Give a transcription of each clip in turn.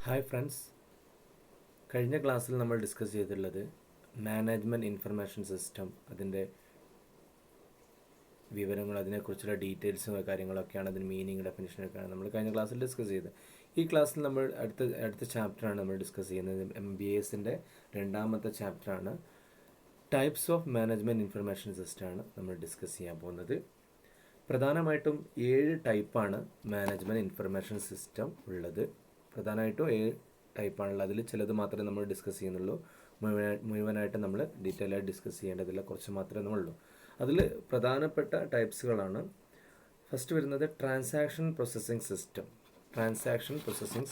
Hi friends, കഴിഞ്ഞ ക്ലാസ്സിൽ നമ്മൾ ഡിസ്കസ് ചെയ്തിട്ടുള്ളത് മാനേജ്മെൻറ്റ് ഇൻഫർമേഷൻ സിസ്റ്റം, അതിൻ്റെ വിവരങ്ങൾ, അതിനെക്കുറിച്ചുള്ള ഡീറ്റെയിൽസും കാര്യങ്ങളൊക്കെയാണ്, അതിന് മീനിങ്, ഡെഫിനിഷനൊക്കെയാണ് നമ്മൾ കഴിഞ്ഞ ക്ലാസ്സിൽ ഡിസ്കസ് ചെയ്തത്. ഈ ക്ലാസ്സിൽ നമ്മൾ അടുത്ത ചാപ്റ്ററാണ് നമ്മൾ ഡിസ്കസ് ചെയ്യുന്നത്. MBAസിൻ്റെ രണ്ടാമത്തെ ചാപ്റ്ററാണ് ടൈപ്സ് ഓഫ് മാനേജ്മെൻറ്റ് ഇൻഫർമേഷൻ സിസ്റ്റമാണ് നമ്മൾ ഡിസ്കസ് ചെയ്യാൻ പോകുന്നത്. പ്രധാനമായിട്ടും 7 ടൈപ്പാണ് മാനേജ്മെൻറ്റ് ഇൻഫർമേഷൻ സിസ്റ്റം ഉള്ളത്. പ്രധാനമായിട്ടും 7 ടൈപ്പാണുള്ളത്. അതിൽ ചിലത് മാത്രമേ നമ്മൾ ഡിസ്കസ് ചെയ്യുന്നുള്ളൂ. മുഴുവനായിട്ട് നമ്മൾ ഡീറ്റെയിൽ ആയിട്ട് ഡിസ്കസ് ചെയ്യേണ്ടതില്ല, കുറച്ച് മാത്രമേ നമ്മളുള്ളൂ. അതിൽ പ്രധാനപ്പെട്ട ടൈപ്സുകളാണ്. ഫസ്റ്റ് വരുന്നത് transaction processing system. Transaction processing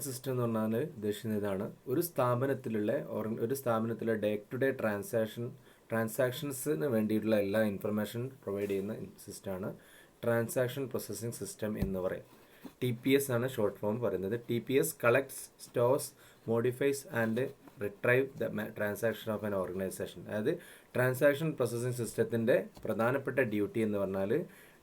system എന്ന് പറഞ്ഞാൽ ഉദ്ദേശിക്കുന്നത് ഇതാണ്: ഒരു സ്ഥാപനത്തിലെ ഡേ ടു ഡേ ട്രാൻസാക്ഷൻസിന് വേണ്ടിയിട്ടുള്ള എല്ലാ ഇൻഫർമേഷൻ പ്രൊവൈഡ് ചെയ്യുന്ന സിസ്റ്റമാണ് ട്രാൻസാക്ഷൻ പ്രോസസ്സിംഗ് സിസ്റ്റം എന്ന് പറയും. TPS ആണ് ഷോർട്ട് ഫോം പറയുന്നത്. TPS collects, stores, modifies and retrieve the transaction of an organisation. അതായത് ട്രാൻസാക്ഷൻ പ്രോസസ്സിംഗ് സിസ്റ്റത്തിൻ്റെ പ്രധാനപ്പെട്ട ഡ്യൂട്ടി എന്ന് പറഞ്ഞാൽ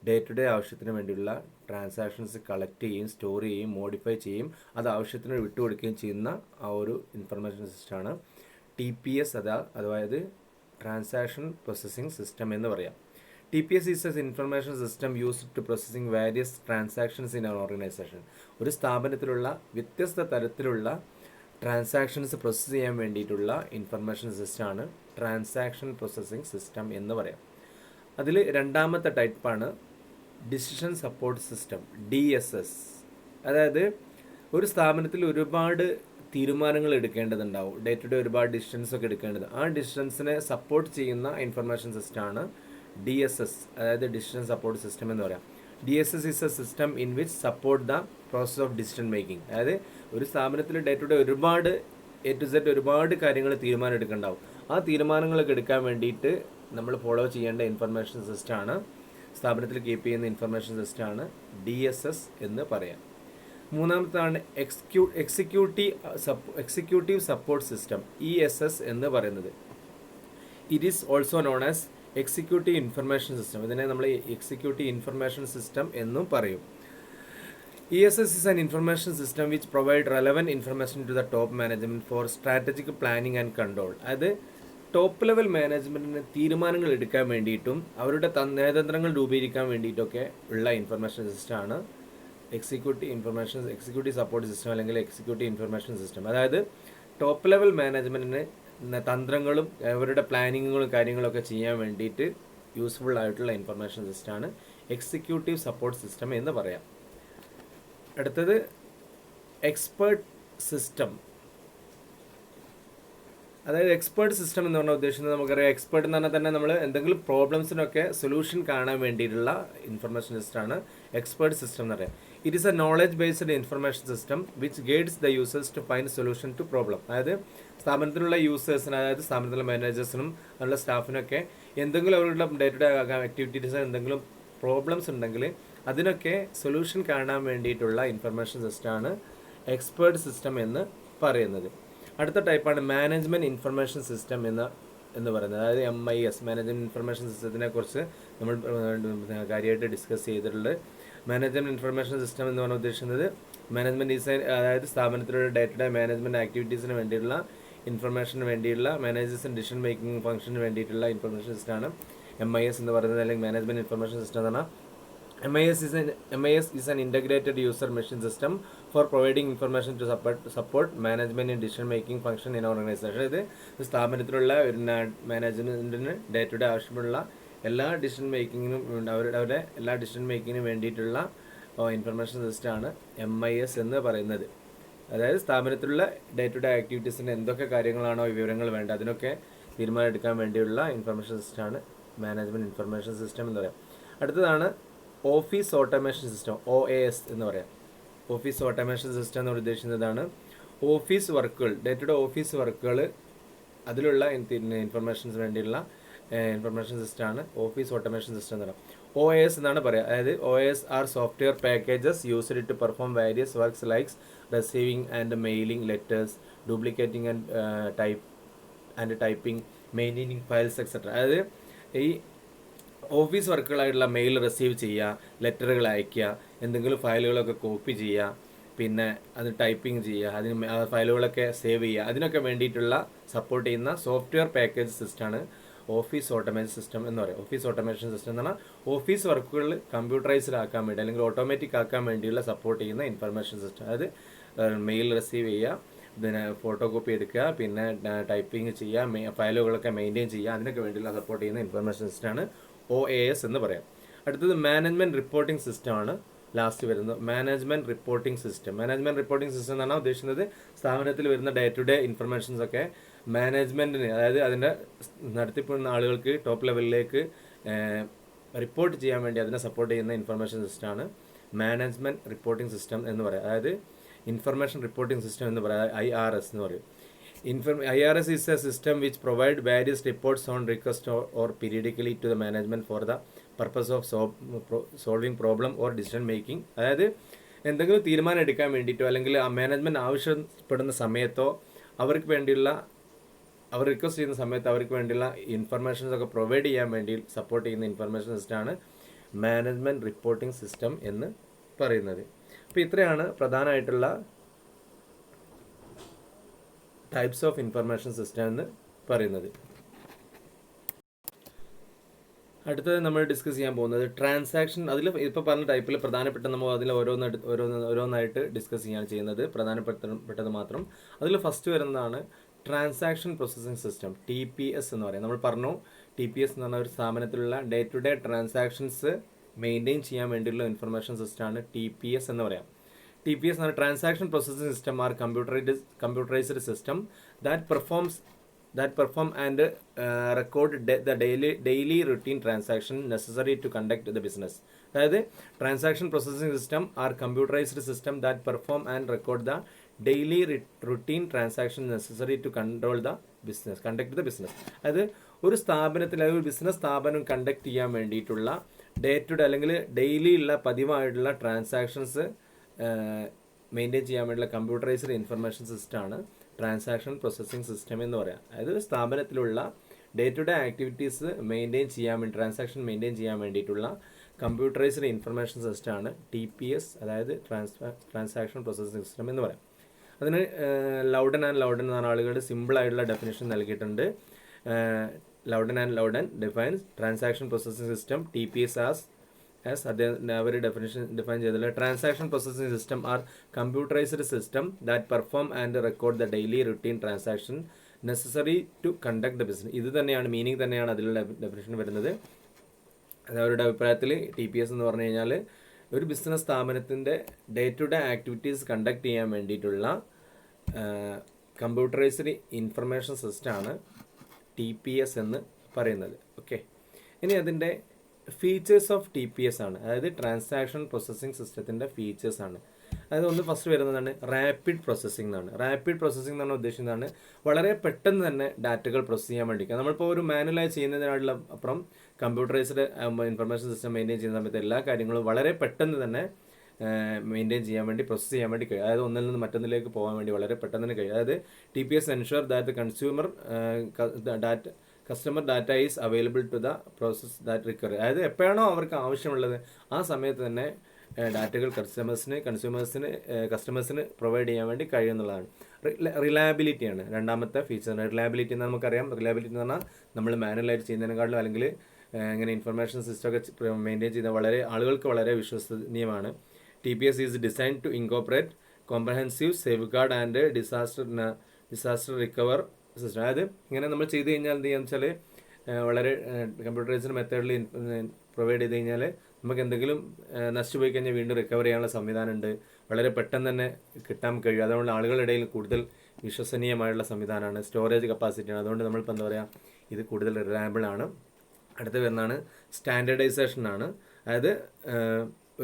ഡേ ടു ഡേ ആവശ്യത്തിന് വേണ്ടിയുള്ള ട്രാൻസാക്ഷൻസ് കളക്ട് ചെയ്യും, സ്റ്റോർ ചെയ്യും, മോഡിഫൈ ചെയ്യും, അത് ആവശ്യത്തിന് വിട്ടുകൊടുക്കുകയും ചെയ്യുന്ന ആ ഒരു ഇൻഫർമേഷൻ സിസ്റ്റമാണ് TPS. അതായത് ട്രാൻസാക്ഷൻ പ്രോസസ്സിംഗ് സിസ്റ്റം എന്ന് പറയാം. TPS is an information system used to processing various transactions in an organization. ഒരു സ്ഥാപനത്തിലുള്ള വ്യത്യസ്ത തരത്തിലുള്ള ട്രാൻസാക്ഷൻസ് പ്രോസസ്സ് ചെയ്യാൻ വേണ്ടിയിട്ടുള്ള ഇൻഫർമേഷൻ സിസ്റ്റമാണ് ട്രാൻസാക്ഷൻ പ്രോസസ്സിംഗ് സിസ്റ്റം എന്ന് പറയാം. അതിൽ രണ്ടാമത്തെ ടൈപ്പാണ് ഡിസിഷൻ സപ്പോർട്ട് സിസ്റ്റം, DSS. അതായത് ഒരു സ്ഥാപനത്തിൽ ഒരുപാട് തീരുമാനങ്ങൾ എടുക്കേണ്ടതുണ്ടാവും, ഡേ ടു ഡേ ഒരുപാട് ഡിസിഷൻസൊക്കെ എടുക്കേണ്ടത്. ആ ഡിസിഷൻസിനെ സപ്പോർട്ട് ചെയ്യുന്ന ഇൻഫർമേഷൻ സിസ്റ്റമാണ് DSS, അതായത് ഡിസിഷൻ സപ്പോർട്ട് സിസ്റ്റം എന്ന് പറയാം. DSS is A system in which support the process of decision making. അതായത് ഒരു സ്ഥാപനത്തിൽ ഡേ ടു ഡേ ഒരുപാട് A to Z ഒരുപാട് കാര്യങ്ങൾ തീരുമാനം എടുക്കേണ്ടാവും. ആ തീരുമാനങ്ങളൊക്കെ എടുക്കാൻ വേണ്ടിയിട്ട് നമ്മൾ ഫോളോ ചെയ്യേണ്ട ഇൻഫർമേഷൻ സിസ്റ്റമാണ്, സ്ഥാപനത്തിൽ കീപ്പ് ചെയ്യുന്ന ഇൻഫർമേഷൻ സിസ്റ്റമാണ് DSS എന്ന് പറയാം. മൂന്നാമത്താണ് എക്സിക്യൂട്ടീവ് സപ്പോർട്ട് സിസ്റ്റം, ESS എന്ന് പറയുന്നത്. It is also known as executive information system. ഇതിനെ നമ്മൾ എക്സിക്യൂട്ടീവ് ഇൻഫർമേഷൻ സിസ്റ്റം എന്നും പറയും. ESS is an information system which provide relevant information to the top management for strategic planning and control. അതായത് top level മാനേജ്മെൻറ്റിന് തീരുമാനങ്ങൾ എടുക്കാൻ വേണ്ടിയിട്ടും അവരുടെ നയതന്ത്രങ്ങൾ രൂപീകരിക്കാൻ വേണ്ടിയിട്ടൊക്കെ ഉള്ള ഇൻഫർമേഷൻ സിസ്റ്റമാണ് എക്സിക്യൂട്ടീവ് സപ്പോർട്ട് സിസ്റ്റം അല്ലെങ്കിൽ എക്സിക്യൂട്ടീവ് ഇൻഫർമേഷൻ സിസ്റ്റം. അതായത് ടോപ്പ് ലെവൽ മാനേജ്മെൻറ്റിന് തന്ത്രങ്ങളും അവരുടെ പ്ലാനിങ്ങുകളും കാര്യങ്ങളൊക്കെ ചെയ്യാൻ വേണ്ടിയിട്ട് യൂസ്ഫുൾ ആയിട്ടുള്ള ഇൻഫർമേഷൻ സിസ്റ്റമാണ് എക്സിക്യൂട്ടീവ് സപ്പോർട്ട് സിസ്റ്റം എന്ന് പറയാം. അടുത്തത് എക്സ്പേർട്ട് സിസ്റ്റം. അതായത് എക്സ്പേർട്ട് സിസ്റ്റം എന്ന് പറഞ്ഞാൽ ഉദ്ദേശിക്കുന്നത്, നമുക്കറിയാം, എക്സ്പേർട്ട് എന്ന് പറഞ്ഞാൽ തന്നെ നമ്മൾ എന്തെങ്കിലും പ്രോബ്ലംസിനൊക്കെ സൊല്യൂഷൻ കാണാൻ വേണ്ടിയിട്ടുള്ള ഇൻഫർമേഷൻ സിസ്റ്റമാണ് എക്സ്പേർട്ട് സിസ്റ്റം എന്ന് പറയാം. It is a knowledge based information system which guides the users to find solution to problem. അതായത് സ്ഥാപനത്തിലുള്ള യൂസേഴ്സിന്, അതായത് സ്ഥാപനത്തിലുള്ള മാനേജേഴ്സിനും അതിലുള്ള സ്റ്റാഫിനൊക്കെ എന്തെങ്കിലും അവരുടെ ഡേ ടു ഡേ ആക്ടിവിറ്റീസിന് എന്തെങ്കിലും പ്രോബ്ലംസ് ഉണ്ടെങ്കിൽ അതിനൊക്കെ സൊല്യൂഷൻ കാണാൻ വേണ്ടിയിട്ടുള്ള ഇൻഫർമേഷൻ സിസ്റ്റമാണ് എക്സ്പേർട്ട് സിസ്റ്റം എന്ന് പറയുന്നത്. അടുത്ത ടൈപ്പാണ് മാനേജ്മെൻറ്റ് ഇൻഫർമേഷൻ സിസ്റ്റം എന്ന് പറയുന്നത്. അതായത് MIS, മാനേജ്മെൻറ്റ് ഇൻഫർമേഷൻ സിസ്റ്റത്തിനെ കുറിച്ച് നമ്മൾ കാര്യമായിട്ട് ഡിസ്കസ് ചെയ്തിട്ടുള്ളത്. മാനേജ്മെൻറ്റ് ഇൻഫർമേഷൻ സിസ്റ്റം എന്ന് പറഞ്ഞാൽ ഉദ്ദേശിക്കുന്നത് മാനേജ്മെൻറ്റ് ഡിസൈൻ, അതായത് സ്ഥാപനത്തിലുള്ള ഡേ ടു ഡേ മാനേജ്മെൻറ്റ് ആക്ടിവിറ്റീസിന് വേണ്ടിയിട്ടുള്ള ഇൻഫർമേഷന് വേണ്ടിയിട്ടുള്ള മാനേജേഴ്സിന് ഡിസിഷൻ മേക്കിംഗ് ഫംഗ്ഷന് വേണ്ടിയിട്ടുള്ള ഇൻഫർമേഷൻ സിസ്റ്റമാണ് MIS എന്ന് പറയുന്നത്, അല്ലെങ്കിൽ മാനേജ്മെൻറ്റ് ഇൻഫർമേഷൻ സിസ്റ്റം എന്ന് പറഞ്ഞാൽ. MIS is an integrated user machine system for providing information to support management in decision making function in organization. ഇത് സ്ഥാപനത്തിലുള്ള ഒരു മാനേജ്മെൻറ്റിന് ഡേ ടു ഡേ ആവശ്യമുള്ള എല്ലാ ഡിസിഷൻ മേക്കിങ്ങിനും അവരുടെ എല്ലാ ഡിസിഷൻ മേക്കിങ്ങിനും വേണ്ടിയിട്ടുള്ള ഇൻഫർമേഷൻ സിസ്റ്റമാണ് MIS എന്ന് പറയുന്നത്. അതായത് സ്ഥാപനത്തിലുള്ള ഡേ ടു ഡേ ആക്ടിവിറ്റീസിന് എന്തൊക്കെ കാര്യങ്ങളാണോ വിവരങ്ങൾ വേണ്ടത് അതിനൊക്കെ തീരുമാനം എടുക്കാൻ വേണ്ടിയുള്ള ഇൻഫർമേഷൻ സിസ്റ്റമാണ് മാനേജ്മെൻറ്റ് ഇൻഫർമേഷൻ സിസ്റ്റം എന്ന് പറയാം. അടുത്തതാണ് ഓഫീസ് ഓട്ടോമേഷൻ സിസ്റ്റം, OAS എന്ന് പറയാം. ഓഫീസ് ഓട്ടോമേഷൻ സിസ്റ്റം എന്ന് ഉദ്ദേശിക്കുന്നതാണ് ഓഫീസ് വർക്കുകൾ, ഡേ ടു ഡേ ഓഫീസ് വർക്കുകൾ, അതിലുള്ള ഇൻഫർമേഷൻസ് വേണ്ടിയുള്ള ഇൻഫർമേഷൻ സിസ്റ്റമാണ് ഓഫീസ് ഓട്ടോമേഷൻ സിസ്റ്റം എന്ന് പറയാം. OAS എന്നാണ് പറയുക. അതായത് OAS are software packages used to perform various works likes receiving and mailing letters, duplicating and typing, maintaining files etcetera. അതായത് ഈ ഓഫീസ് വർക്കുകളായിട്ടുള്ള മെയിൽ റിസീവ് ചെയ്യുക, ലെറ്ററുകൾ അയയ്ക്കുക, എന്തെങ്കിലും ഫയലുകളൊക്കെ കോപ്പി ചെയ്യുക, പിന്നെ അത് ടൈപ്പിംഗ് ചെയ്യുക, അതിന് ഫയലുകളൊക്കെ സേവ് ചെയ്യുക, അതിനൊക്കെ വേണ്ടിയിട്ടുള്ള സപ്പോർട്ട് ചെയ്യുന്ന സോഫ്റ്റ്വെയർ പാക്കേജ് സിസ്റ്റമാണ് ഓഫീസ് ഓട്ടോമേഷൻ സിസ്റ്റം എന്ന് പറയും. ഓഫീസ് ഓട്ടോമേഷൻ സിസ്റ്റം എന്ന് പറഞ്ഞാൽ ഓഫീസ് വർക്കുകൾ കമ്പ്യൂട്ടറൈസ്ഡ് ആക്കാൻ വേണ്ടി അല്ലെങ്കിൽ ഓട്ടോമാറ്റിക് ആക്കാൻ വേണ്ടിയുള്ള സപ്പോർട്ട് ചെയ്യുന്ന ഇൻഫർമേഷൻ സിസ്റ്റം. അതായത് മെയിൽ റിസീവ് ചെയ്യുക, പിന്നെ ഫോട്ടോ കോപ്പി എടുക്കുക, പിന്നെ ടൈപ്പിംഗ് ചെയ്യുക, ഫയലുകളൊക്കെ മെയിൻറ്റെയിൻ ചെയ്യുക, അതിനൊക്കെ വേണ്ടിയുള്ള സപ്പോർട്ട് ചെയ്യുന്ന ഇൻഫർമേഷൻ സിസ്റ്റമാണ് OAS എന്ന് പറയാം. അടുത്തത് മാനേജ്മെൻറ്റ് റിപ്പോർട്ടിംഗ് സിസ്റ്റമാണ് ലാസ്റ്റ് വരുന്നത്. മാനേജ്മെൻറ്റ് റിപ്പോർട്ടിംഗ് സിസ്റ്റം എന്ന് പറഞ്ഞാൽ ഉദ്ദേശിക്കുന്നത് സ്ഥാപനത്തിൽ വരുന്ന ഡേ ടു ഡേ ഇൻഫർമേഷൻസ് ഒക്കെ മാനേജ്മെൻറ്റിന്, അതായത് അതിൻ്റെ നടത്തിപ്പെടുന്ന ആളുകൾക്ക് ടോപ്പ് ലെവലിലേക്ക് റിപ്പോർട്ട് ചെയ്യാൻ വേണ്ടി അതിനെ സപ്പോർട്ട് ചെയ്യുന്ന ഇൻഫർമേഷൻ സിസ്റ്റമാണ് മാനേജ്മെൻറ്റ് റിപ്പോർട്ടിംഗ് സിസ്റ്റം എന്ന് പറയാം. അതായത് ഇൻഫർമേഷൻ റിപ്പോർട്ടിംഗ് സിസ്റ്റം എന്ന് പറയാം, IRS എന്ന് പറയും. IRS is a system which provide various reports on request or periodically to the management for the purpose of solving problem or decision making. അതായത് എന്തെങ്കിലും തീരുമാനം എടുക്കാൻ വേണ്ടിയിട്ടോ അല്ലെങ്കിൽ ആ മാനേജ്മെൻറ്റ് ആവശ്യപ്പെടുന്ന സമയത്തോ അവർക്ക് വേണ്ടിയുള്ള അവർ റിക്വസ്റ്റ് ചെയ്യുന്ന സമയത്ത് അവർക്ക് വേണ്ടിയുള്ള ഇൻഫർമേഷൻസ് ഒക്കെ പ്രൊവൈഡ് ചെയ്യാൻ വേണ്ടി സപ്പോർട്ട് ചെയ്യുന്ന ഇൻഫർമേഷൻ സിസ്റ്റമാണ് മാനേജ്മെൻറ്റ് റിപ്പോർട്ടിംഗ് സിസ്റ്റം എന്ന് പറയുന്നത്. അപ്പോൾ ഇത്രയാണ് പ്രധാനമായിട്ടുള്ള ടൈപ്സ് ഓഫ് ഇൻഫർമേഷൻ സിസ്റ്റം എന്ന് പറയുന്നത്. അടുത്തത് നമ്മൾ ഡിസ്കസ് ചെയ്യാൻ പോകുന്നത് ട്രാൻസാക്ഷൻ. അതിൽ ഇപ്പോൾ പറഞ്ഞ ടൈപ്പിൽ പ്രധാനപ്പെട്ട നമ്മൾ അതിൽ ഓരോന്നായിട്ട് ഡിസ്കസ് ചെയ്യാണ് ചെയ്യുന്നത്, പ്രധാനപ്പെട്ടത് മാത്രം. അതിൽ ഫസ്റ്റ് വരുന്നതാണ് ട്രാൻസാക്ഷൻ പ്രോസസ്സിംഗ് സിസ്റ്റം, TPS എന്ന് പറയും. നമ്മൾ പറഞ്ഞു TPS എന്ന് പറഞ്ഞ ഒരു സ്ഥാപനത്തിലുള്ള day to day transactions maintain ചെയ്യാൻ വേണ്ടിയുള്ള ഇൻഫർമേഷൻ സിസ്റ്റമാണ് TPS എന്ന് പറയാം. TPS ആണ് transaction processing system are computerised system that perform and record the daily routine transaction necessary to conduct the business. അതായത് transaction processing system are computerised system that perform and record the daily routine transaction necessary to control the conduct the business. അതായത് ഒരു സ്ഥാപനത്തിൽ ഒരു business സ്ഥാപനം conduct ചെയ്യാൻ വേണ്ടിയിട്ടുള്ള day to day അല്ലെങ്കിൽ daily ഉള്ള പതിവായിട്ടുള്ള ട്രാൻസാക്ഷൻസ് മെയിൻറ്റെയിൻ ചെയ്യാൻ വേണ്ടിയുള്ള കമ്പ്യൂട്ടറൈസ്ഡ് ഇൻഫർമേഷൻ സിസ്റ്റമാണ് ട്രാൻസാക്ഷൻ പ്രോസസ്സിംഗ് സിസ്റ്റം എന്ന് പറയാം. അതായത് സ്ഥാപനത്തിലുള്ള day to day activities maintain ചെയ്യാൻ വേണ്ടി ട്രാൻസാക്ഷൻ മെയിൻറ്റെയിൻ ചെയ്യാൻ വേണ്ടിയിട്ടുള്ള കമ്പ്യൂട്ടറൈസ്ഡ് ഇൻഫർമേഷൻ സിസ്റ്റമാണ് TPS, അതായത് ട്രാൻസാക്ഷൻ പ്രോസസ്സിംഗ് സിസ്റ്റം എന്ന് പറയാം. അതിന് ലൗഡൻ എന്ന് പറഞ്ഞ ആളുകൾ സിമ്പിളായിട്ടുള്ള ഡെഫിനേഷൻ നൽകിയിട്ടുണ്ട്. Laudon defines transaction processing system TPS അവർ ഡെഫിനേഷൻ ഡിഫൈൻ ചെയ്തിട്ടുള്ള transaction processing system are computerised system that perform and record the daily routine transaction necessary to conduct the business. ഇത് തന്നെയാണ് മീനിങ് തന്നെയാണ് അതിലുള്ള ഡെഫിനേഷൻ വരുന്നത്. അത് അവരുടെ അഭിപ്രായത്തിൽ TPS എന്ന് പറഞ്ഞു കഴിഞ്ഞാൽ ഒരു ബിസിനസ് സ്ഥാപനത്തിൻ്റെ day to day activities conduct ചെയ്യാൻ വേണ്ടിയിട്ടുള്ള കമ്പ്യൂട്ടറൈസ്ഡ് ഇൻഫർമേഷൻ സിസ്റ്റമാണ് TPS എന്ന് പറയുന്നത്. ഓക്കെ, ഇനി അതിൻ്റെ ഫീച്ചേഴ്സ് ഓഫ് TPS ആണ്, അതായത് ട്രാൻസാക്ഷൻ പ്രോസസ്സിംഗ് സിസ്റ്റത്തിൻ്റെ ഫീച്ചേഴ്സ് ആണ്. അതായത് ഒന്ന് ഫസ്റ്റ് വരുന്നതാണ് റാപ്പിഡ് പ്രോസസ്സിംഗ് എന്നാണ്. റാപ്പിഡ് പ്രോസസ്സിംഗ് എന്ന് പറഞ്ഞാൽ ഉദ്ദേശിക്കുന്നതാണ് വളരെ പെട്ടെന്ന് തന്നെ ഡാറ്റകൾ പ്രോസസ്സ് ചെയ്യാൻ വേണ്ടി. നമ്മളിപ്പോൾ ഒരു മാനുവലായി ചെയ്യുന്നതിനുള്ള അപ്പുറം കമ്പ്യൂട്ടറൈസ്ഡ് ഇൻഫർമേഷൻ സിസ്റ്റം മെയിൻറ്റെയിൻ ചെയ്യുന്ന സമയത്ത് എല്ലാ കാര്യങ്ങളും വളരെ പെട്ടെന്ന് തന്നെ മെയിൻറ്റെയിൻ ചെയ്യാൻ വേണ്ടി പ്രോസസ്സ് ചെയ്യാൻ വേണ്ടി കഴിയും. അതായത് ഒന്നിൽ നിന്ന് മറ്റൊന്നിലേക്ക് പോകാൻ വേണ്ടി വളരെ പെട്ടെന്ന് തന്നെ കഴിയും. അതായത് TPS ensure that customer data is available to the process that require. അതായത് എപ്പോഴാണോ അവർക്ക് ആവശ്യമുള്ളത് ആ സമയത്ത് തന്നെ ഡാറ്റകൾ കസ്റ്റമേഴ്സിന് പ്രൊവൈഡ് ചെയ്യാൻ വേണ്ടി കഴിയുന്നുള്ളതാണ്. റിലയബിലിറ്റിയാണ് രണ്ടാമത്തെ ഫീച്ചർ. റിലയബിലിറ്റി എന്ന് നമുക്കറിയാം. റിലയബിലിറ്റി എന്ന് പറഞ്ഞാൽ നമ്മൾ മാനുവലായിട്ട് ചെയ്യുന്നതിനെക്കാളും അല്ലെങ്കിൽ ഇങ്ങനെ ഇൻഫർമേഷൻ സിസ്റ്റമൊക്കെ മെയിൻറ്റെയിൻ ചെയ്യുന്ന ആളുകൾക്ക് വളരെ വിശ്വസനീയമാണ്. TPS is design to incorporate comprehensive safeguard and disaster recover system. അതായത് ഇങ്ങനെ നമ്മൾ ചെയ്ത് കഴിഞ്ഞാൽ എന്ത് ചെയ്യാന്ന് വെച്ചാൽ വളരെ കമ്പ്യൂട്ടറൈസ്ഡ് മെത്തേഡിൽ പ്രൊവൈഡ് ചെയ്ത് കഴിഞ്ഞാൽ നമുക്ക് എന്തെങ്കിലും നശിച്ചു പോയി കഴിഞ്ഞാൽ വീണ്ടും റിക്കവർ ചെയ്യാനുള്ള സംവിധാനമുണ്ട്. വളരെ പെട്ടെന്ന് തന്നെ കിട്ടാൻ കഴിയും. അതുകൊണ്ട് ആളുകളുടെ ഇടയിൽ കൂടുതൽ വിശ്വസനീയമായുള്ള സംവിധാനമാണ്. സ്റ്റോറേജ് കപ്പാസിറ്റിയാണ്. അതുകൊണ്ട് നമ്മളിപ്പോൾ എന്താ പറയുക, ഇത് കൂടുതൽ റിലയബിൾ ആണ്. അടുത്ത് വരുന്നതാണ് സ്റ്റാൻഡേർഡൈസേഷൻ ആണ്. അതായത്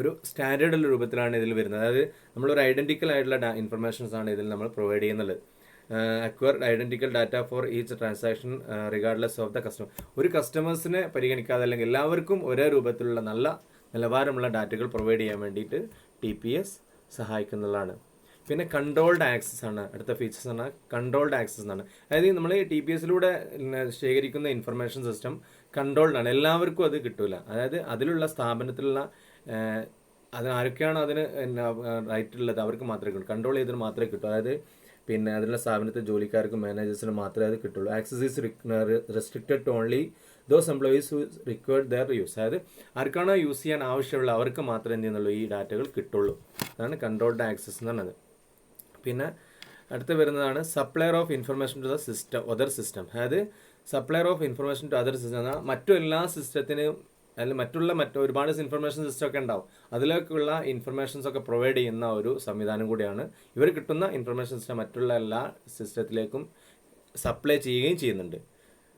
ഒരു സ്റ്റാൻഡേർഡ് രൂപത്തിലാണ് ഇതിൽ വരുന്നത്. അതായത് നമ്മളൊരു ഐഡൻറ്റിക്കൽ ആയിട്ടുള്ള ഇൻഫർമേഷൻസ് ആണ് ഇതിൽ നമ്മൾ പ്രൊവൈഡ് ചെയ്യുന്നത്. Acquire identical data for each transaction regardless of the customer. ഒരു കസ്റ്റമേഴ്സിനെ പരിഗണിക്കാതെ അല്ലെങ്കിൽ എല്ലാവർക്കും ഒരേ രൂപത്തിലുള്ള നല്ല നിലവാരമുള്ള ഡാറ്റകൾ പ്രൊവൈഡ് ചെയ്യാൻ വേണ്ടിയിട്ട് TPS സഹായിക്കുന്നതാണ്. പിന്നെ കൺട്രോൾഡ് ആക്സസ് ആണ് അടുത്ത ഫീച്ചേഴ്സ്. ആണ് കൺട്രോൾഡ് ആക്സസ് എന്നാണ്. അതായത് നമ്മൾ TPSലൂടെ ശേഖരിക്കുന്ന ഇൻഫർമേഷൻ സിസ്റ്റം കൺട്രോൾഡ് ആണ്, എല്ലാവർക്കും അത് കിട്ടില്ല. അതായത് അതിലുള്ള സ്ഥാപനത്തിലുള്ള ആരൊക്കെയാണോ അതിന് റൈറ്റ് ഉള്ളത് അവർക്ക് മാത്രമേ കിട്ടൂ, കൺട്രോൾ ചെയ്തതിന് മാത്രമേ കിട്ടൂ. അതായത് പിന്നെ അതിലുള്ള സ്ഥാപനത്തിൽ ജോലിക്കാർക്കും മാനേജേഴ്സിനും മാത്രമേ അത് കിട്ടുള്ളൂ. Access is restricted to only those employees who required their use. അതായത് ആർക്കാണോ യൂസ് ചെയ്യാൻ ആവശ്യമുള്ള അവർക്ക് മാത്രമേ എന്ത് ചെയ്യുന്നുള്ളൂ ഈ ഡാറ്റകൾ കിട്ടുള്ളൂ. അതാണ് കൺട്രോൾഡ് ആക്സസ് എന്ന് പറയുന്നത്. പിന്നെ അടുത്ത് വരുന്നതാണ് supplier of information to the system other system. അതായത് supplier of information to other system എന്നാൽ മറ്റു എല്ലാ സിസ്റ്റത്തിനും അല്ലെങ്കിൽ ഒരുപാട് ഇൻഫർമേഷൻ സിസ്റ്റം ഒക്കെ ഉണ്ടാവും, അതിലേക്കുള്ള ഇൻഫർമേഷൻസ് ഒക്കെ പ്രൊവൈഡ് ചെയ്യുന്ന ഒരു സംവിധാനം കൂടിയാണ്. ഇവർ കിട്ടുന്ന ഇൻഫർമേഷൻ സിസ്റ്റം മറ്റുള്ള എല്ലാ സിസ്റ്റത്തിലേക്കും സപ്ലൈ ചെയ്യുകയും ചെയ്യുന്നുണ്ട്.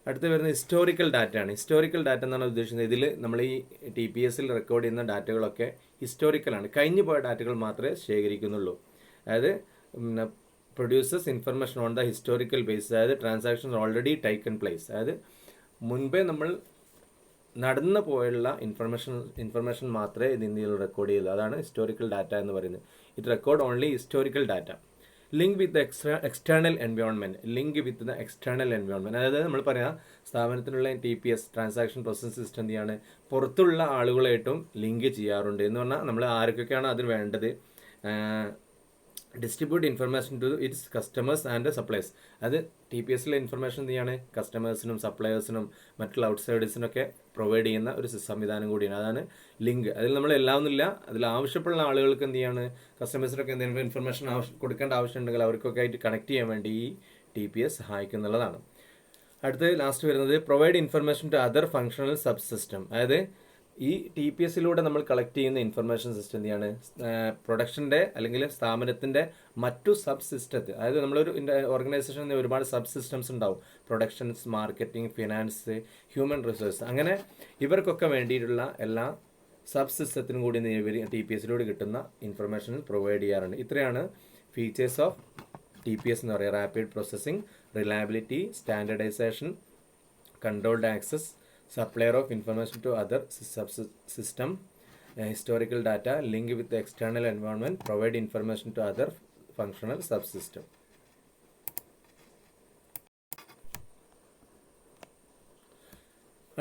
അടുത്ത് വരുന്ന ഹിസ്റ്റോറിക്കൽ ഡാറ്റയാണ്. ഹിസ്റ്റോറിക്കൽ ഡാറ്റ എന്നാണ് ഉദ്ദേശിക്കുന്നത്. ഇതിൽ നമ്മൾ ഈ TPSൽ റെക്കോർഡ് ചെയ്യുന്ന ഡാറ്റകളൊക്കെ ഹിസ്റ്റോറിക്കലാണ്, കഴിഞ്ഞു പോയ ഡാറ്റകൾ മാത്രമേ ശേഖരിക്കുന്നുള്ളൂ. അതായത് producers information on the historical base, അതായത് ട്രാൻസാക്ഷൻസ് ഓൾറെഡി പ്ലേസ്, അതായത് മുൻപേ നമ്മൾ നടന്നു പോയുള്ള ഇൻഫർമേഷൻ മാത്രമേ ഇത് ഇന്ത്യയിൽ റെക്കോർഡ് ചെയ്യുള്ളൂ. അതാണ് ഹിസ്റ്റോറിക്കൽ ഡാറ്റ എന്ന് പറയുന്നത്. It record only historical data. Link with external environment, അതായത് നമ്മൾ പറയാം സ്ഥാപനത്തിനുള്ള TPS ട്രാൻസാക്ഷൻ പ്രോസസ്സിംഗ് സിസ്റ്റം എന്താണ് പുറത്തുള്ള ആളുകളായിട്ടും ലിങ്ക് ചെയ്യാറുണ്ട്. എന്ന് പറഞ്ഞാൽ നമ്മൾ ആർക്കൊക്കെയാണ് അതിന് വേണ്ടത്, distribute information to its customers and supplies. അത് TPSലെ ഇൻഫർമേഷൻ എന്താണ് കസ്റ്റമേഴ്സിനും സപ്ലയേഴ്സിനും മറ്റുള്ള ഔട്ട്സൈഡേഴ്സിനൊക്കെ പ്രൊവൈഡ് ചെയ്യുന്ന ഒരു സംവിധാനം കൂടിയാണ്. അതാണ് ലിങ്ക്. അതിൽ നമ്മൾ എല്ലാം ഒന്നുമില്ല, അതിൽ ആവശ്യമുള്ള ആളുകൾക്ക് എന്ത് ചെയ്യാണ്, കസ്റ്റമേഴ്സിനൊക്കെ എന്തെങ്കിലും ഇൻഫർമേഷൻ കൊടുക്കേണ്ട ആവശ്യമുണ്ടെങ്കിൽ അവർക്കൊക്കെ ആയിട്ട് കണക്ട് ചെയ്യാൻ വേണ്ടി ഈ TPS സഹായിക്കുന്നുള്ളതാണ്. അടുത്ത് ലാസ്റ്റ് വരുന്നത് provide information to other functional subsystem. അതായത് ഈ TPSലൂടെ നമ്മൾ കളക്ട് ചെയ്യുന്ന ഇൻഫർമേഷൻ സിസ്റ്റം എന്താണ് പ്രൊഡക്ഷൻ്റെ അല്ലെങ്കിൽ സ്ഥാപനത്തിൻ്റെ മറ്റു സബ് സിസ്റ്റത്തിൽ, അതായത് നമ്മളൊരു ഓർഗനൈസേഷനിൽ ഒരുപാട് സബ് സിസ്റ്റംസ് ഉണ്ടാവും, productions, marketing, finance, human resource, അങ്ങനെ ഇവർക്കൊക്കെ വേണ്ടിയിട്ടുള്ള എല്ലാ സബ് സിസ്റ്റത്തിനും കൂടി TPSലൂടെ കിട്ടുന്ന ഇൻഫർമേഷൻ പ്രൊവൈഡ് ചെയ്യാറുണ്ട്. ഇത്രയാണ് ഫീച്ചേഴ്സ് ഓഫ് TPS എന്ന് പറയുക. Rapid processing, reliability, standardisation, controlled access, supplier of information to other subsystem, historical data, link with the external environment, provide information to other functional subsystem.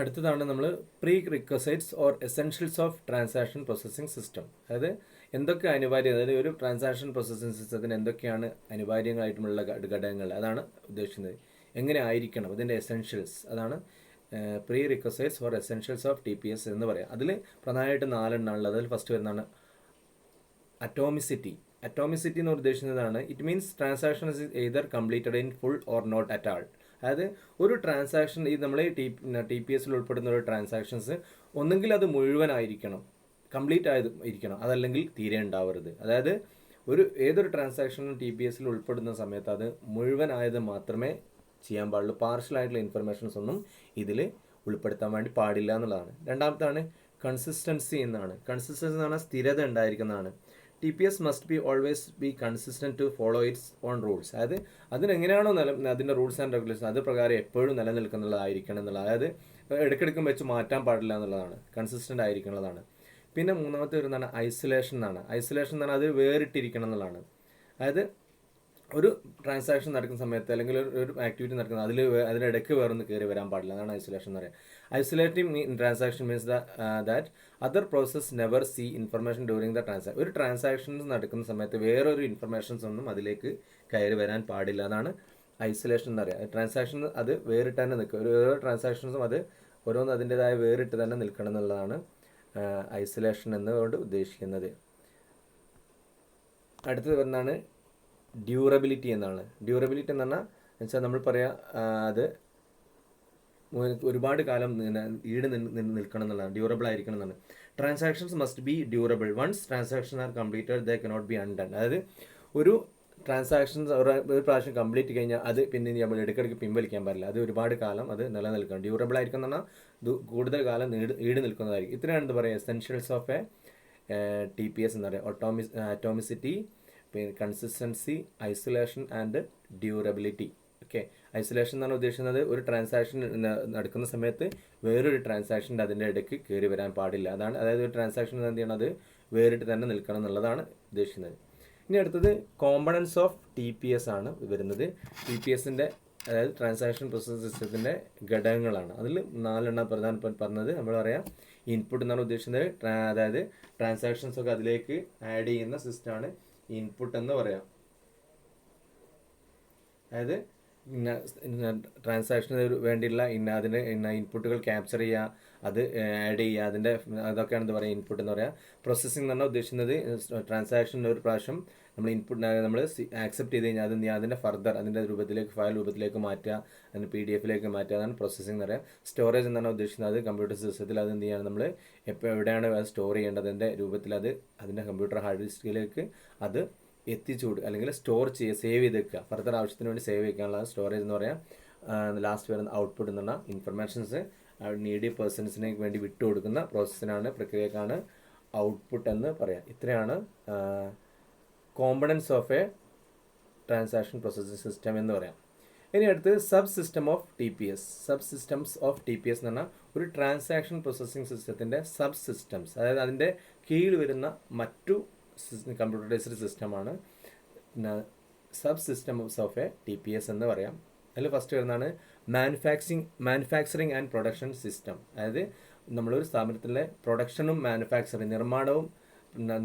അടുത്തതാണ് നമ്മൾ pre requisites or essentials of transaction processing system. അതായത് എന്തൊക്കെ അനിവാര്യം, അതായത് ഒരു transaction processing സിസ്റ്റത്തിന് എന്തൊക്കെയാണ് അനിവാര്യങ്ങളായിട്ടുള്ള ഘടകങ്ങൾ, അതാണ് ഉദ്ദേശിക്കുന്നത്. എങ്ങനെ ആയിരിക്കണം അതിൻ്റെ എസെൻഷ്യൽസ്, അതാണ് prerequisites for essentials of TPS എന്ന് പറയാം. അതിൽ പ്രധാനമായിട്ട് 4 ഉള്ളത്. അതിൽ ഫസ്റ്റ് വരുന്നതാണ് അറ്റോമിസിറ്റി. അറ്റോമിസിറ്റി എന്ന് ഉദ്ദേശിക്കുന്നതാണ് it means transaction is either completed in full or not at all. അതായത് ഒരു ട്രാൻസാക്ഷൻ ഈ നമ്മൾ TPSൽ ഉൾപ്പെടുന്ന ഒരു ട്രാൻസാക്ഷൻസ് ഒന്നെങ്കിൽ അത് മുഴുവനായിരിക്കണം, കംപ്ലീറ്റ് ആയിരിക്കണം, അതല്ലെങ്കിൽ തീരെ ഉണ്ടാവരുത്. അതായത് ഏതൊരു ട്രാൻസാക്ഷനും TPSൽ ഉൾപ്പെടുന്ന സമയത്ത് അത് മുഴുവനായത് മാത്രമേ ചെയ്യാൻ പാടുള്ളൂ. പാർഷ്യലായിട്ടുള്ള ഇൻഫർമേഷൻസ് ഒന്നും ഇതിൽ ഉൾപ്പെടുത്താൻ വേണ്ടി പാടില്ല എന്നുള്ളതാണ്. രണ്ടാമത്താണ് കൺസിസ്റ്റൻസി എന്നാണ്. കൺസിസ്റ്റൻസി എന്ന് പറഞ്ഞാൽ സ്ഥിരത ഉണ്ടായിരിക്കുന്നതാണ്. TPS must be always be consistent to follow its own rules. അതായത് അതിനെങ്ങനെയാണോ അതിൻ്റെ റൂൾസ് ആൻഡ് റെഗുലേഷൻ അത് പ്രകാരം എപ്പോഴും നിലനിൽക്കുന്നതായിരിക്കണം എന്നുള്ളത്. അതായത് ഇടയ്ക്കിടയ്ക്കും വെച്ച് മാറ്റാൻ പാടില്ല എന്നുള്ളതാണ്, കൺസിസ്റ്റൻ്റ് ആയിരിക്കുന്നതാണ്. പിന്നെ മൂന്നാമത്തെ വരുന്നതാണ് ഐസൊലേഷൻ എന്നാണ്. ഐസൊലേഷൻ എന്ന് പറഞ്ഞാൽ അത് വേറിട്ടിരിക്കണം എന്നുള്ളതാണ്. അതായത് ഒരു ട്രാൻസാക്ഷൻ നടക്കുന്ന സമയത്ത് അല്ലെങ്കിൽ ഒരു ആക്ടിവിറ്റി നടക്കുന്നത് അതിനിടയ്ക്ക് വേറൊന്ന് കയറി വരാൻ പാടില്ല, അതാണ് ഐസൊലേഷൻ എന്ന് പറയുക. Isolating transaction means that other process never see information during the transaction. ഒരു ട്രാൻസാക്ഷൻസ് നടക്കുന്ന സമയത്ത് വേറൊരു ഇൻഫർമേഷൻസ് ഒന്നും അതിലേക്ക് കയറി വരാൻ പാടില്ല, അതാണ് ഐസൊലേഷൻ എന്ന് പറയുക. ട്രാൻസാക്ഷൻ അത് വേറിട്ട് തന്നെ നിൽക്കുക, ഓരോ ട്രാൻസാക്ഷൻസും അത് ഓരോന്നും അതിൻ്റെതായ വേറിട്ട് തന്നെ നിൽക്കണം എന്നുള്ളതാണ് ഐസൊലേഷൻ എന്നുകൊണ്ട് ഉദ്ദേശിക്കുന്നത്. അടുത്തത് വരുന്നതാണ് ഡ്യൂറബിലിറ്റി എന്നാണ്. ഡ്യൂറബിലിറ്റി എന്ന് പറഞ്ഞാൽ വെച്ചാൽ നമ്മൾ പറയാം അത് ഒരുപാട് കാലം നിൽക്കണം എന്നുള്ളതാണ്, ഡ്യൂറബിൾ ആയിരിക്കണം എന്നാണ്. Transactions must be durable. Once transaction are completed they cannot be undone. അതായത് ഒരു ട്രാൻസാക്ഷൻസ് ഒരു പ്രാവശ്യം കംപ്ലീറ്റ് കഴിഞ്ഞാൽ അത് പിന്നെ നമ്മൾ ഇടയ്ക്കിടയ്ക്ക് പിൻവലിക്കാൻ പാടില്ല, അത് ഒരുപാട് കാലം അത് നിലനിൽക്കണം. ഡ്യൂറബിൾ ആയിരിക്കും എന്ന് പറഞ്ഞാൽ കൂടുതൽ കാലം ഈട് നിൽക്കുന്നതായിരിക്കും. ഇത്രയാണ് എന്താ പറയുക എസെൻഷ്യൽസ് ഓഫ് TPS എന്ന് പറയുക. അറ്റോമിസിറ്റി, പിന്നെ consistency, isolation and durability. Okay, isolation എന്നാണ് ഉദ്ദേശിക്കുന്നത് ഒരു ട്രാൻസാക്ഷൻ നടക്കുന്ന സമയത്ത് വേറൊരു ട്രാൻസാക്ഷൻ്റെ അതിൻ്റെ ഇടയ്ക്ക് കയറി വരാൻ പാടില്ല, അതാണ്. അതായത് ഒരു ട്രാൻസാക്ഷൻ എന്ത് ചെയ്യണം, അത് വേറിട്ട് തന്നെ നിൽക്കണം എന്നുള്ളതാണ് ഉദ്ദേശിക്കുന്നത്. ഇനി അടുത്തത് കോമ്പണൻസ് ഓഫ് TPS ആണ് വരുന്നത്. TPSൻ്റെ അതായത് ട്രാൻസാക്ഷൻ പ്രോസസ്സിംഗ് സിസ്റ്റത്തിൻ്റെ ഘടകങ്ങളാണ്. അതിൽ 4 പ്രധാനപ്പെട്ട പറഞ്ഞത് നമ്മൾ പറയാം ഇൻപുട്ട് എന്നാണ് ഉദ്ദേശിക്കുന്നത്. അതായത് ട്രാൻസാക്ഷൻസ് ഒക്കെ അതിലേക്ക് ആഡ് ചെയ്യുന്ന സിസ്റ്റമാണ് ഇൻപുട്ട് എന്ന് പറയാം. അതായത് ട്രാൻസാക്ഷന് വേണ്ടിയുള്ള അതിൻ്റെ ഇൻപുട്ടുകൾ ക്യാപ്ചർ ചെയ്യുക, അത് ആഡ് ചെയ്യുക, അതൊക്കെയാണ് എന്താ പറയുക ഇൻപുട്ട് എന്ന് പറയുക. പ്രോസസ്സിംഗ് എന്ന് പറഞ്ഞാൽ ഉദ്ദേശിക്കുന്നത് ട്രാൻസാക്ഷൻ ഒരു പ്രാവശ്യം നമ്മൾ ഇൻപുട്ട് നമ്മൾ ആക്സെപ്റ്റ് ചെയ്ത് കഴിഞ്ഞാൽ അതിൻ്റെ ഫർദർ അതിൻ്റെ രൂപത്തിലേക്ക് ഫയൽ രൂപത്തിലേക്ക് മാറ്റുക, അതിന് PDF മാറ്റുക, അതാണ് പ്രോസസ്സിംഗ് എന്ന് പറയുക. സ്റ്റോറേജ് എന്നാണ് ഉദ്ദേശിക്കുന്നത് കമ്പ്യൂട്ടർ സിസ്റ്റത്തിൽ അത് എന്ത് ചെയ്യാണ് നമ്മൾ എവിടെയാണ് അത് സ്റ്റോർ ചെയ്യേണ്ടത് അതിൻ്റെ രൂപത്തിൽ അതിൻ്റെ കമ്പ്യൂട്ടർ ഹാർഡ് ഡിസ്കിലേക്ക് അത് എത്തിച്ചു കൊടുക്കുക, അല്ലെങ്കിൽ സ്റ്റോർ ചെയ്യുക, സേവ് ചെയ്ത് വെക്കുക, ഫർദർ ആവശ്യത്തിന് വേണ്ടി സേവ് വയ്ക്കാനുള്ള സ്റ്റോറേജ് എന്ന് പറയാം. ലാസ്റ്റ് വരുന്ന ഔട്ട്പുട്ട് എന്ന് പറഞ്ഞാൽ ഇൻഫർമേഷൻസ് നീഡി പേഴ്സൺസിന് വേണ്ടി വിട്ടുകൊടുക്കുന്ന പ്രോസസ്സിനാണ് പ്രക്രിയക്കാണ് ഔട്ട്പുട്ട് എന്ന് പറയാം. ഇത്രയാണ് components of A transaction processing system എന്ന് പറയാം. ഇനി അടുത്ത് sub system of TPS. Sub systems of TPS എന്ന് പറഞ്ഞാൽ ഒരു ട്രാൻസാക്ഷൻ പ്രോസസ്സിംഗ് സിസ്റ്റത്തിൻ്റെ സബ് സിസ്റ്റംസ്, അതായത് അതിൻ്റെ കീഴിൽ വരുന്ന മറ്റു കമ്പ്യൂട്ടറൈസ്ഡ് സിസ്റ്റമാണ് sub systems of A TPS എന്ന് പറയാം. അതിൽ ഫസ്റ്റ് വരുന്നതാണ് മാനുഫാക്ചറിങ് ആൻഡ് പ്രൊഡക്ഷൻ സിസ്റ്റം. അതായത് നമ്മളൊരു സ്ഥാപനത്തിലെ പ്രൊഡക്ഷനും മാനുഫാക്ചറിങ്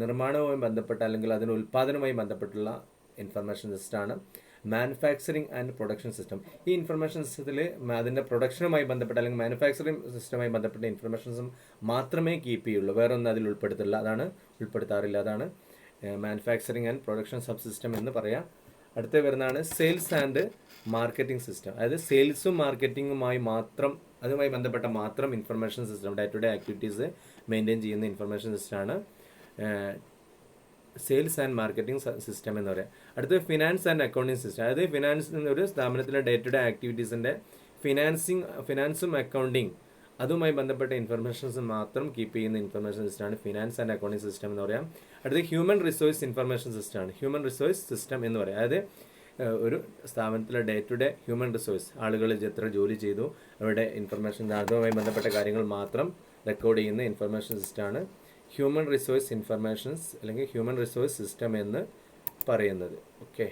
നിർമ്മാണവുമായി ബന്ധപ്പെട്ട അല്ലെങ്കിൽ അതിന് ഉൽപ്പാദനവുമായി ബന്ധപ്പെട്ടുള്ള ഇൻഫർമേഷൻ സിസ്റ്റമാണ് മാനുഫാക്ചറിങ് ആൻഡ് പ്രൊഡക്ഷൻ സിസ്റ്റം. ഈ ഇൻഫർമേഷൻ സിസ്റ്റത്തിൽ അതിൻ്റെ പ്രൊഡക്ഷനുമായി ബന്ധപ്പെട്ട അല്ലെങ്കിൽ മാനുഫാക്ചറിങ് സിസ്റ്റവുമായി ബന്ധപ്പെട്ട ഇൻഫർമേഷൻസും മാത്രമേ കീപ്പ് ചെയ്യുള്ളൂ, വേറെ ഒന്നും അതിൽ ഉൾപ്പെടുത്താറില്ല. അതാണ് manufacturing and production sub system എന്ന് പറയാം. അടുത്ത വരുന്നതാണ് സെയിൽസ് ആൻഡ് മാർക്കറ്റിംഗ് സിസ്റ്റം. അതായത് സെയിൽസും മാർക്കറ്റിങ്ങുമായി അതുമായി ബന്ധപ്പെട്ട മാത്രം information system, day to day activities maintain ചെയ്യുന്ന ഇൻഫർമേഷൻ സിസ്റ്റമാണ് സെയിൽസ് ആൻഡ് മാർക്കറ്റിംഗ് സിസ്റ്റം എന്ന് പറയാം. അടുത്ത് ഫിനാൻസ് ആൻഡ് അക്കൗണ്ടിങ് സിസ്റ്റം. അതായത് ഒരു സ്ഥാപനത്തിലെ ഡേ ടു ഡേ ആക്ടിവിറ്റീസിൻ്റെ ഫിനാൻസും അക്കൗണ്ടിങ് അതുമായി ബന്ധപ്പെട്ട ഇൻഫർമേഷൻസ് മാത്രം കീപ്പ് ചെയ്യുന്ന ഇൻഫർമേഷൻ സിസ്റ്റമാണ് ഫിനാൻസ് ആൻഡ് അക്കൗണ്ടിങ് സിസ്റ്റം എന്ന് പറയാം. അടുത്ത് ഹ്യൂമൻ റിസോഴ്സ് ഇൻഫർമേഷൻ സിസ്റ്റമാണ് ഹ്യൂമൻ റിസോഴ്സ് സിസ്റ്റം എന്ന് പറയാം. അതായത് ഒരു സ്ഥാപനത്തിലെ day to day human resource, ആളുകൾ എത്ര ജോലി ചെയ്തു, അവരുടെ ഇൻഫർമേഷൻ അതുമായി ബന്ധപ്പെട്ട കാര്യങ്ങൾ മാത്രം റെക്കോർഡ് ചെയ്യുന്ന ഇൻഫർമേഷൻ സിസ്റ്റമാണ് ഹ്യൂമൻ റിസോഴ്സ് ഇൻഫർമേഷൻസ് അല്ലെങ്കിൽ ഹ്യൂമൻ റിസോഴ്സ് സിസ്റ്റം എന്ന് പറയുന്നത്. ഓക്കെ,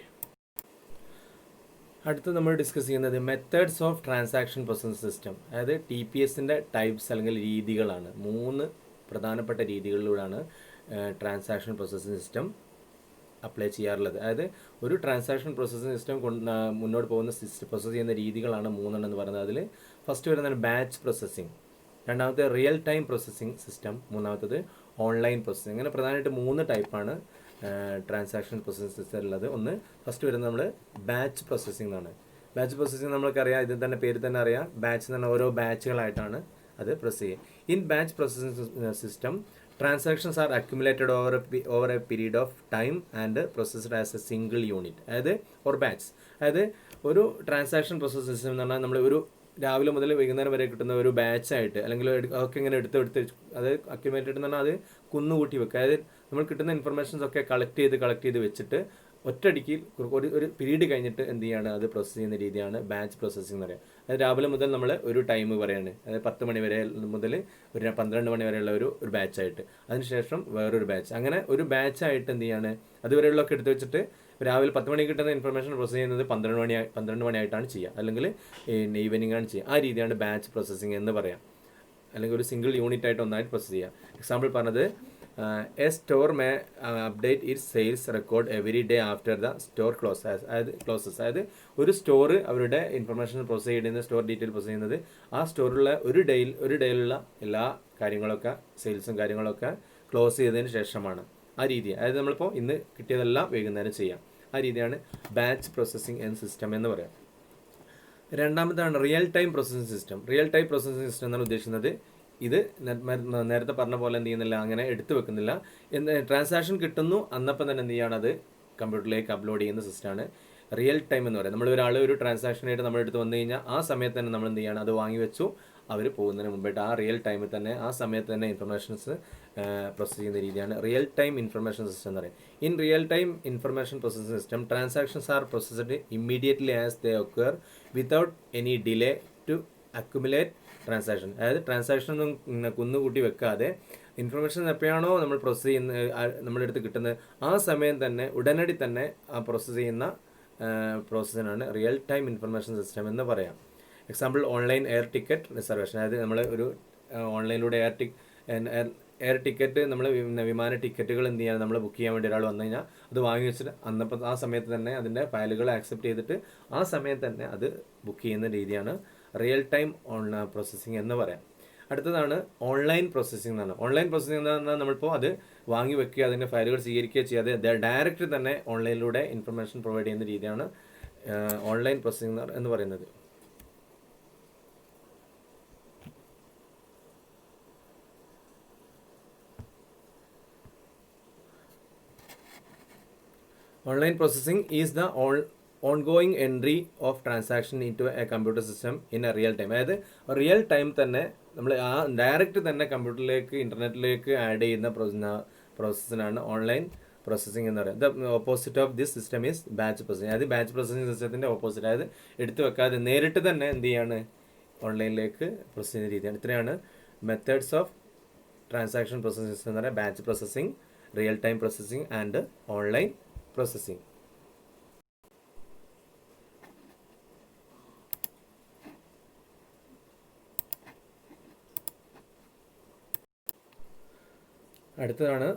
അടുത്ത് നമ്മൾ ഡിസ്കസ് ചെയ്യുന്നത് methods of transaction processing system. അതായത് TPSൻ്റെ ടൈപ്സ് അല്ലെങ്കിൽ രീതികളാണ്. 3 പ്രധാനപ്പെട്ട രീതികളിലൂടെയാണ് ട്രാൻസാക്ഷൻ പ്രോസസ്സിംഗ് സിസ്റ്റം അപ്ലൈ ചെയ്യാറുള്ളത്. അതായത് ഒരു ട്രാൻസാക്ഷൻ പ്രോസസ്സിംഗ് സിസ്റ്റം മുന്നോട്ട് പോകുന്ന പ്രോസസ്സ് ചെയ്യുന്ന രീതികളാണ് 3 എന്ന് പറയുന്നത്. അതിൽ ഫസ്റ്റ് വരുന്നതാണ് ബാച്ച് പ്രോസസ്സിംഗ്, രണ്ടാമത്തെ റിയൽ ടൈം പ്രോസസ്സിംഗ് സിസ്റ്റം, മൂന്നാമത്തത് ഓൺലൈൻ പ്രോസസ്സിംഗ്. അങ്ങനെ പ്രധാനമായിട്ട് 3 ടൈപ്പാണ് ട്രാൻസാക്ഷൻ പ്രോസസ്സിംഗ് സിസ്റ്റം ഉള്ളത്. ഫസ്റ്റ് വരുന്നത് നമ്മൾ ബാച്ച് പ്രോസസ്സിംഗ് എന്നാണ്. ബാച്ച് പ്രോസസ്സിംഗ് നമ്മൾക്കറിയാം, ഇതിൽ തന്നെ പേര് തന്നെ അറിയാം, ബാച്ച് എന്ന് പറഞ്ഞാൽ ഓരോ ബാച്ചുകളായിട്ടാണ് അത് പ്രോസസ് ചെയ്യുക. In batch processing system transactions R accumulated over A period of time and processed as A single unit. അതായത് ഓർ ബാച്ച്. അതായത് ഒരു ട്രാൻസാക്ഷൻ പ്രോസസ്സിംഗ് സിസ്റ്റം എന്ന് പറഞ്ഞാൽ നമ്മൾ ഒരു രാവിലെ മുതൽ വൈകുന്നേരം വരെ കിട്ടുന്ന ഒരു ബാച്ചായിട്ട് അല്ലെങ്കിൽ അതൊക്കെ ഇങ്ങനെ എടുത്ത് അത് അക്യുമുലേറ്റഡ് എന്ന് പറഞ്ഞാൽ അത് കുന്നുകൂട്ടി വെക്കുക. അതായത് നമ്മൾ കിട്ടുന്ന ഇൻഫർമേഷൻസ് ഒക്കെ കളക്ട് ചെയ്ത് വെച്ചിട്ട് ഒറ്റയടിക്ക് ഒരു പീരീഡ് കഴിഞ്ഞിട്ട് എന്ത് ചെയ്യാണ് അത് പ്രോസസ്സ് ചെയ്യുന്ന രീതിയാണ് ബാച്ച് പ്രോസസ്സിംഗ് എന്ന് പറയുക. അത് രാവിലെ മുതൽ നമ്മൾ ഒരു ടൈം പറയാണ്, അതായത് 10 മണി വരെ മുതൽ ഒരു 12 മണി വരെയുള്ള ഒരു ബാച്ചായിട്ട്, അതിനുശേഷം വേറൊരു ബാച്ച്, അങ്ങനെ ഒരു ബാച്ചായിട്ട് എന്ത് ചെയ്യാണ് അതുവരെയുള്ളതൊക്കെ എടുത്ത് വെച്ചിട്ട് രാവിലെ 10 മണിക്ക് കിട്ടുന്ന ഇൻഫർമേഷൻ പ്രോസസ്സ് ചെയ്യുന്നത് 12 മണിയായിട്ടാണ് ചെയ്യുക, അല്ലെങ്കിൽ ഈവനിങ് ആണ് ചെയ്യുക. ആ രീതിയാണ് ബാച്ച് പ്രോസസ്സിംഗ് എന്ന് പറയാം. അല്ലെങ്കിൽ ഒരു സിംഗിൾ യൂണിറ്റ് ആയിട്ട് ഒന്നായിട്ട് പ്രോസസ്സ് ചെയ്യുക. എക്സാമ്പിൾ പറഞ്ഞത് a store may update its sales record every day after the store closes. അതായത് ഒരു സ്റ്റോർ അവരുടെ ഇൻഫർമേഷൻ പ്രോസസ്സ് ചെയ്യുന്ന സ്റ്റോർ ഡീറ്റെയിൽ പ്രോസസ്സ് ചെയ്യുന്നത് ആ സ്റ്റോറിലുള്ള ഒരു ഡേയിലുള്ള എല്ലാ കാര്യങ്ങളൊക്കെ സെയിൽസും കാര്യങ്ങളൊക്കെ ക്ലോസ് ചെയ്തതിന് ശേഷമാണ്. ആ രീതി, അതായത് നമ്മളിപ്പോൾ ഇന്ന് കിട്ടിയതെല്ലാം വൈകുന്നേരം ചെയ്യാം. ആ രീതിയാണ് ബാച്ച് പ്രോസസ്സിംഗ് എന്ന സിസ്റ്റം എന്ന് പറയാം. രണ്ടാമതാണ് real time processing system. Real time processing system എന്നാണ് ഉദ്ദേശിക്കുന്നത് ഇത് നേരത്തെ പറഞ്ഞ പോലെ എന്ത് ചെയ്യുന്നില്ല, അങ്ങനെ എടുത്തു വെക്കുന്നില്ല. ട്രാൻസാക്ഷൻ കിട്ടുന്നു അന്നപ്പം തന്നെ എന്ത് ചെയ്യാണ് അത് കമ്പ്യൂട്ടറിലേക്ക് അപ്ലോഡ് ചെയ്യുന്ന സിസ്റ്റമാണ് റിയൽ ടൈം എന്ന് പറയുന്നത്. നമ്മൾ ഒരു ട്രാൻസാക്ഷനായിട്ട് നമ്മുടെ അടുത്ത് വന്നു കഴിഞ്ഞാൽ ആ സമയത്ത് തന്നെ നമ്മൾ എന്ത് ചെയ്യണം, അത് വാങ്ങി വെച്ചു, അവർ പോകുന്നതിന് മുമ്പായിട്ട് ആ റിയൽ ടൈമിൽ തന്നെ ആ സമയത്ത് തന്നെ ഇൻഫർമേഷൻസ് പ്രോസസ് ചെയ്യുന്ന രീതിയാണ് റിയൽ ടൈം ഇൻഫർമേഷൻ സിസ്റ്റം എന്ന് പറയുന്നത്. In real time information processing system transactions are processed immediately as they occur without any delay to accumulate transaction. അതായത് ട്രാൻസാക്ഷൻ ഒന്നും കുന്നുകൂട്ടി വെക്കാതെ ഇൻഫർമേഷൻ എപ്പോഴാണോ നമ്മൾ പ്രോസസ്സ് ചെയ്യുന്ന നമ്മുടെ അടുത്ത് കിട്ടുന്നത് ആ സമയം തന്നെ ഉടനടി തന്നെ ആ പ്രോസസ്സ് ചെയ്യുന്ന പ്രോസസ്സിനാണ് റിയൽ ടൈം ഇൻഫർമേഷൻ സിസ്റ്റം എന്ന് പറയാം. Example online air ticket reservation, അതായത് നമ്മൾ ഒരു ഓൺലൈനിലൂടെ എയർ ടിക്കറ്റ് നമ്മൾ വിമാന ടിക്കറ്റുകൾ എന്ത് ചെയ്യാൻ നമ്മൾ ബുക്ക് ചെയ്യാൻ വേണ്ടി ഒരാൾ വന്നു കഴിഞ്ഞാൽ അത് വാങ്ങി വെച്ചിട്ട് അന്നപ്പോൾ ആ സമയത്ത് തന്നെ അതിൻ്റെ ഫയലുകൾ ആക്സെപ്റ്റ് ചെയ്തിട്ട് ആ സമയത്ത് തന്നെ അത് ബുക്ക് ചെയ്യുന്ന രീതിയാണ് റിയൽ ടൈം പ്രോസസ്സിംഗ് എന്ന് പറയാം. അടുത്തതാണ് ഓൺലൈൻ പ്രോസസ്സിംഗ് എന്ന് പറഞ്ഞാൽ. ഓൺലൈൻ പ്രോസസ്സിംഗ് എന്ന് പറഞ്ഞാൽ നമ്മളിപ്പോൾ അത് വാങ്ങി വെക്കുക, അതിൻ്റെ ഫയലുകൾ സ്വീകരിക്കുക ചെയ്യാതെ ഡയറക്റ്റ് തന്നെ ഓൺലൈനിലൂടെ ഇൻഫർമേഷൻ പ്രൊവൈഡ് ചെയ്യുന്ന രീതിയാണ് ഓൺലൈൻ പ്രോസസ്സിംഗ് എന്ന് പറയുന്നത്. Online processing is the ongoing entry of transaction into a computer system in a real time. അതായത് റിയൽ ടൈം തന്നെ നമ്മൾ ആ ഡയറക്റ്റ് തന്നെ കമ്പ്യൂട്ടറിലേക്ക് ഇൻ്റർനെറ്റിലേക്ക് ആഡ് ചെയ്യുന്ന പ്രോസസ്സിനാണ് ഓൺലൈൻ പ്രോസസ്സിംഗ് എന്ന് പറയുന്നത്. The opposite of this system is batch processing. അതായത് ബാച്ച് പ്രോസസ്സിംഗ് സിസ്റ്റത്തിൻ്റെ ഓപ്പോസിറ്റ്, അതായത് എടുത്തു വെക്കാതെ നേരിട്ട് തന്നെ എന്ത് ചെയ്യാണ് ഓൺലൈനിലേക്ക് പ്രോസസ് ചെയ്യുന്ന രീതിയാണ്. ഇത്രയാണ് methods of transaction processing system എന്ന് പറയുന്നത്. Batch processing, real time processing and online processing. അടുത്തതാണ്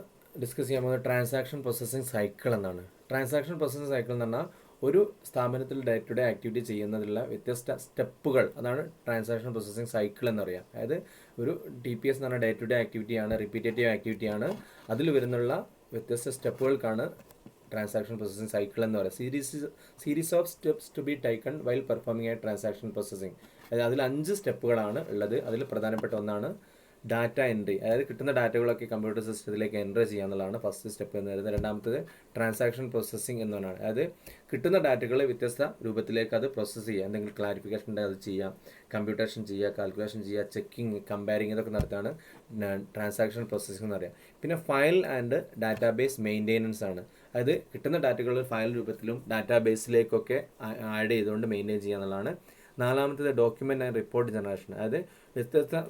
ഡിസ്കസ് ചെയ്യാൻ പോകുന്നത് ട്രാൻസാക്ഷൻ പ്രോസസ്സിംഗ് സൈക്കിൾ എന്നാണ്. ട്രാൻസാക്ഷൻ പ്രോസസ്സിംഗ് സൈക്കിൾ എന്ന് പറഞ്ഞാൽ ഒരു സ്ഥാപനത്തിൽ ഡേ ടു ഡേ ആക്ടിവിറ്റി ചെയ്യുന്നതിലുള്ള വ്യത്യസ്ത സ്റ്റെപ്പുകൾ, അതാണ് ട്രാൻസാക്ഷൻ പ്രോസസ്സിംഗ് സൈക്കിൾ എന്ന് പറയുക. അതായത് ഒരു TPS എന്ന് പറഞ്ഞാൽ ഡേ ടു ഡേ ആക്ടിവിറ്റിയാണ്, റിപ്പീറ്റേറ്റീവ് ആക്ടിവിറ്റിയാണ്. അതിൽ വരുന്നുള്ള വ്യത്യസ്ത സ്റ്റെപ്പുകൾക്കാണ് ട്രാൻസാക്ഷൻ പ്രോസസ്സിംഗ് സൈക്കിൾ എന്ന് പറയുക. Series of steps to be taken while performing a transaction processing. അതായത് അതിൽ 5 സ്റ്റെപ്പുകളാണ് ഉള്ളത്. അതിൽ പ്രധാനപ്പെട്ട ഒന്നാണ് ഡാറ്റ എൻട്രി, അതായത് കിട്ടുന്ന ഡാറ്റകളൊക്കെ കമ്പ്യൂട്ടർ സിസ്റ്റത്തിലേക്ക് എൻട്രി ചെയ്യുക എന്നുള്ളതാണ് ഫസ്റ്റ് സ്റ്റെപ്പ് എന്ന് പറയുന്നത്. രണ്ടാമത്തേത് ട്രാൻസാക്ഷൻ പ്രോസസ്സിംഗ് എന്നാണ്. അതായത് കിട്ടുന്ന ഡാറ്റകൾ വ്യത്യസ്ത രൂപത്തിലേക്ക് അത് പ്രോസസ്സ് ചെയ്യുക, എന്തെങ്കിലും ക്ലാരിഫിക്കേഷൻ ഉണ്ടെങ്കിൽ അത് ചെയ്യാം, കമ്പ്യൂട്ടേഷൻ ചെയ്യുക, കാൽക്കുലേഷൻ ചെയ്യുക, ചെക്കിങ്, കമ്പയറിങ്, ഇതൊക്കെ നടത്താണ് ട്രാൻസാക്ഷൻ പ്രോസസ്സിംഗ് എന്ന് പറയുക. പിന്നെ ഫയൽ ആൻഡ് ഡാറ്റാബേസ് മെയിൻ്റെനൻസ് ആണ്. അതായത് കിട്ടുന്ന ഡാറ്റകൾ ഫയൽ രൂപത്തിലും ഡാറ്റാബേസിലേക്കൊക്കെ ആഡ് ചെയ്തുകൊണ്ട് മെയിൻറ്റെയിൻ ചെയ്യുക എന്നുള്ളതാണ്. നാലാമത്തേത് ഡോക്യുമെൻ്റ് ആൻഡ് റിപ്പോർട്ട് ജനറേഷൻ. അതായത്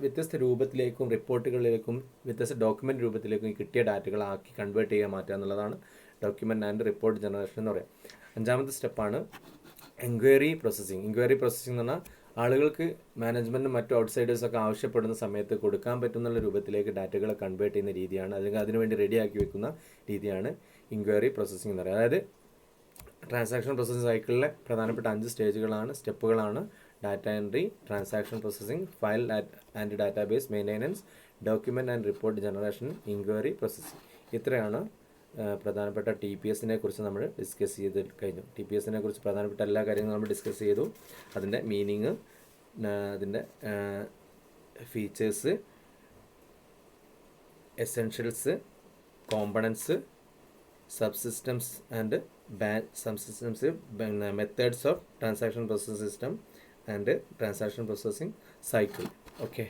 വ്യത്യസ്ത രൂപത്തിലേക്കും റിപ്പോർട്ടുകളിലേക്കും വ്യത്യസ്ത ഡോക്യുമെൻ്റ് രൂപത്തിലേക്കും കിട്ടിയ ഡാറ്റകളാക്കി കൺവേർട്ട് ചെയ്യുക, മാറ്റുക എന്നുള്ളതാണ് ഡോക്യുമെൻ്റ് ആൻഡ് റിപ്പോർട്ട് ജനറേഷൻ എന്ന് പറയാം. അഞ്ചാമത്തെ സ്റ്റെപ്പാണ് എൻക്വയറി പ്രോസസ്സിംഗ്. എൻക്വയറി പ്രോസസ്സിംഗ് എന്ന് പറഞ്ഞാൽ ആളുകൾക്ക് മാനേജ്മെൻറ്റും മറ്റു ഔട്ട്സൈഡേഴ്സൊക്കെ ആവശ്യപ്പെടുന്ന സമയത്ത് കൊടുക്കാൻ പറ്റുന്ന രൂപത്തിലേക്ക് ഡാറ്റകളെ കൺവേർട്ട് ചെയ്യുന്ന രീതിയാണ്, അല്ലെങ്കിൽ അതിനുവേണ്ടി റെഡിയാക്കി വെക്കുന്ന രീതിയാണ് എൻക്വയറി പ്രോസസ്സിംഗ് എന്ന് പറയുന്നത്. അതായത് ട്രാൻസാക്ഷൻ പ്രോസസ്സിംഗ് സൈക്കിളിലെ പ്രധാനപ്പെട്ട 5 സ്റ്റെപ്പുകളാണ് data entry, transaction processing, file and database maintenance, document and report generation, enquiry processing. ഇത്രയാണ് പ്രധാനപ്പെട്ട TPSനെ കുറിച്ച് നമ്മൾ ഡിസ്കസ് ചെയ്ത് കഴിഞ്ഞു. TPSനെ കുറിച്ച് പ്രധാനപ്പെട്ട എല്ലാ കാര്യങ്ങളും നമ്മൾ ഡിസ്കസ് ചെയ്തു. അതിൻ്റെ മീനിങ്, അതിൻ്റെ features, essentials, components, subsystems and methods of transaction processing system and transaction processing cycle. Okay.